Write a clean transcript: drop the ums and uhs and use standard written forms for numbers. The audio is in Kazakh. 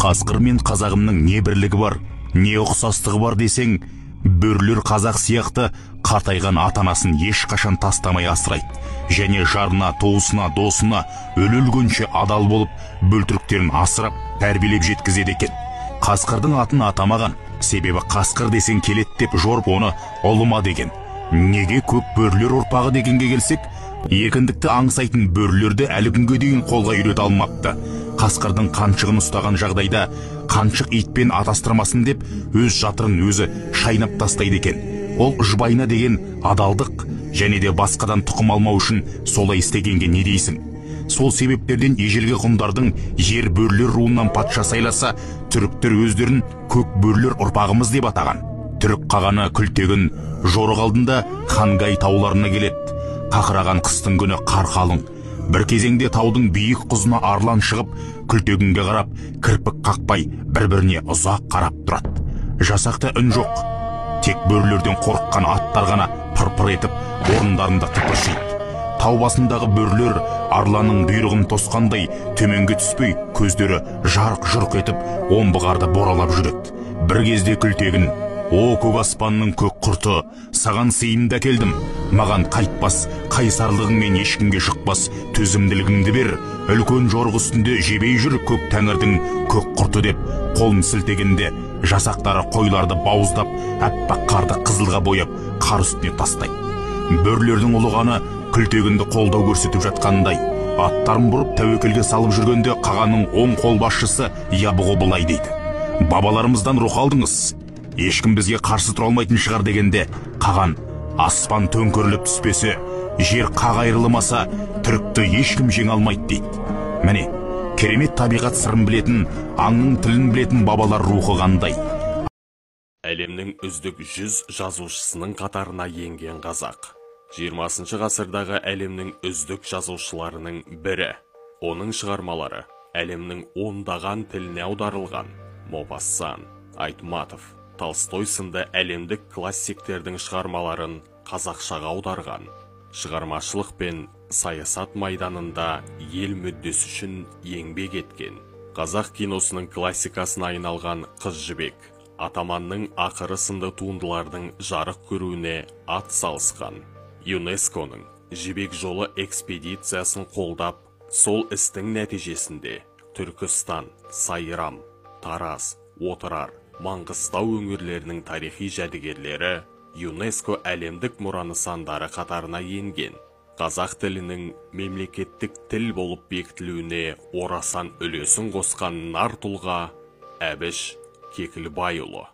Қасқыр мен қазағымның не бірлігі бар, не ұқсастығы бар десең, бөрілер қазақ сияқты қартайған атанасын ешқашан тастамай асырайды, және жарына, туысына, досына өле-өлгенше адал болып, бөлтіріктерін асырап, тәрбиелеп жеткізеді екен. Қасқырдың атын атамаған, себебі қасқыр десең келет деп жорып оны ұлыма деген. Неге көп бөрілер ұрпағы дегенге келсек, еркіндікті аңсайтын бөрілерді әлі күнге дейін қолға үйрете алмапты. Қасқырдың қаншығын ұстаған жағдайда қаншық итпен атастырмасын деп өз жатырын өзі шайнап тастайды екен. Ол жұбайына деген адалдық және де басқадан тұқым алмау үшін солай істегенге не дейсің? Сол себептерден ежелгі ғұндардың жер бөрілер руынан патша сайласа, түріктер өздерін көк бөрілер ұрпағымыз деп атаған. Түрік қағаны Күлтегін жорық алдында Хангай тауларына келеді. Қақыраған қыстың күні қар қалың. Бір кезеңде таудың биік құзына арлан шығып, Күлтегінге қарап, кірпік қақпай, бір-біріне ұзақ қарап тұрады. Жасақта үн жоқ. Тек бөрілерден қорыққан аттар ғана пыр-пыр етіп, орындарында тыпыршиды. Тау басындағы бөрілер арланның бұйрығын тосқандай төменге түспей, көздері жарқ-жұрқ етіп, омбы қарды боралап жүреді. Бір кезде Күлтегін: «О, көк аспанның көк құрты, саған сыйымды әкелдім. Маған қайтпас, қайсарлығыңмен ешкімге шықпас төзімділігіңді бер. Үлкен жорық үстінде жебей жүр көк тәңірдің көк құрты» деп қолын сілтегенде, жасақтары қойларды бауыздап, аппақ қарды қызылға бояп, қар үстіне тастайды. Бөрілердің ұлығаны Күлтегінді қолдау көрсетіп жатқандай, аттарын бұрып тәуекелге салып жүргенде қағанның оң қол басшысы Ябығы былай дейді: «Бабаларымыздан рух алдыңыз. Ешкім бізге қарсы тұра алмайтын шығар» дегенде, қаған: «Аспан төңкеріліп түспесе, жер қақ айырылмаса, түрікті ешкім жеңе алмайды» дейді. Міне, керемет табиғат сырын білетін, аңның тілін білетін бабалар рухы қандай. Әлемнің үздік 100 жазушысының қатарына енген қазақ. 20 ғасырдағы әлемнің үздік жазушыларының бірі. Оның шығармалары әлемнің ондаған тіліне аударылған. Мопассан, Айтматов, Толстой сынды әлемдік классиктердің шығармаларын қазақшаға аударған. Шығармашылық пен саясат майданында ел мүддесі үшін еңбек еткен. Қазақ киносының классикасына айналған Қыз жібек, Атаманның ақыры сынды туындылардың жарық көруіне ат салысқан. ЮНЕСКОның Жібек жолы экспедициясын қолдап, сол істің нәтижесінде Түркістан, Сайрам, Тараз, Отырар, Маңғыстау өңірлерінің тарихи жәдігерлері ЮНЕСКО әлемдік мұра нысандары қатарына енген. Қазақ тілінің мемлекеттік тіл болып бекітілуіне орасан үлесін қосқан нар тұлға Әбіш Кекілбайұлы.